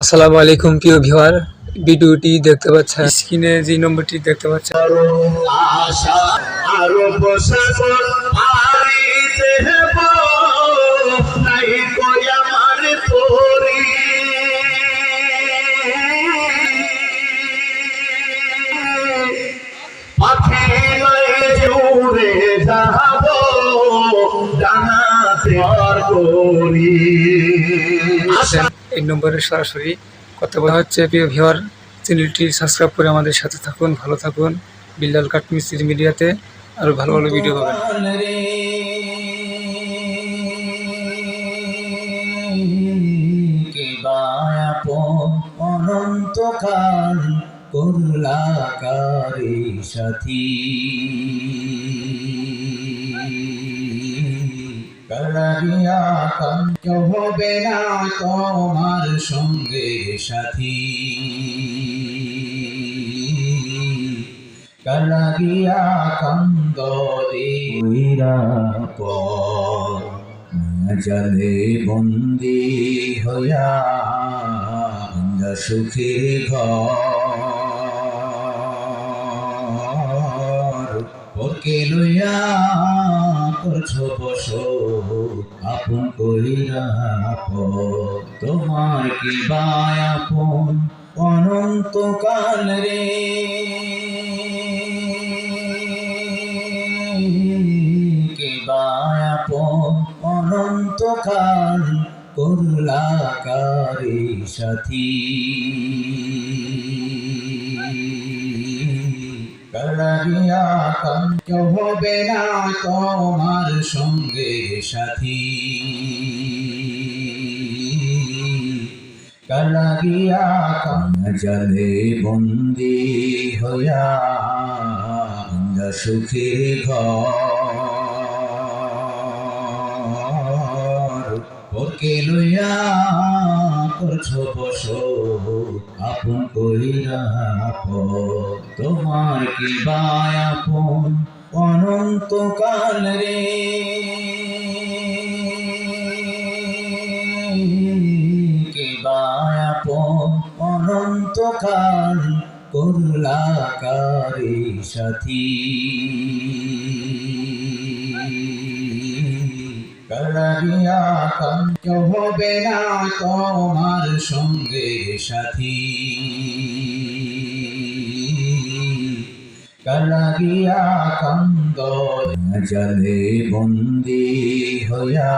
আসসালামু আলাইকুম প্রিয় ভিউয়ার, ভিডিওটি দেখতে পাচ্ছেন স্ক্রিনে যে নম্বরটি দেখতে পাচ্ছেন আশা আরো বসাগর পারিতে হেব নাই কই আমার তোরি পাখি লয়ে উড়ে যাব জানাতে আর করি এই নম্বরে সরাসরি কথা বলা হচ্ছে। প্রিয় ভিউয়ার, চ্যানেলটি সাবস্ক্রাইব করে আমাদের সাথে থাকুন, ভালো থাকুন। বিল্লাল কাঠ মিস্ত্রি মিডিয়াতে আরো ভালো ভালো ভিডিও পাবেন। অনন্তকাল করলাকারী সাথী কালারিয়া কান্ত হবে না তোমার সঙ্গে সাথী কালারিয়া কান্দ দেরা জলে বন্দি হইয়া সুখের ঘর ওকে লইয়া করছো বসো আপন কইরা তোমার কি বায় আপন অনন্তকাল রে কে বায় আপন অনন্তকাল করলাকারী সাথী কালারিয়া কান্ত হবে না তোমার সঙ্গে সাথী কালারিয়া কান্ত জলে বন্দি হইয়া সুখের ঘর ওকে লইয়া করছো বসো আপন কইরা তোমার কি বায় আপন অনন্তকাল রে কে বায় আপন অনন্তকাল করলাকারী সাথী কালারিয়া কান্ত হবে না তোমার সঙ্গে সাথী কালারিয়া কান্দ জলে বন্দি হইয়া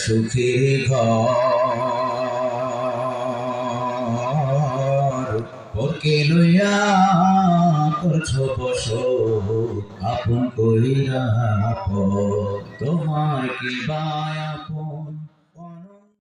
সুখের ঘর ওকে লইয়া করছো বসো আপন কইরা তোমার কি বায় আপন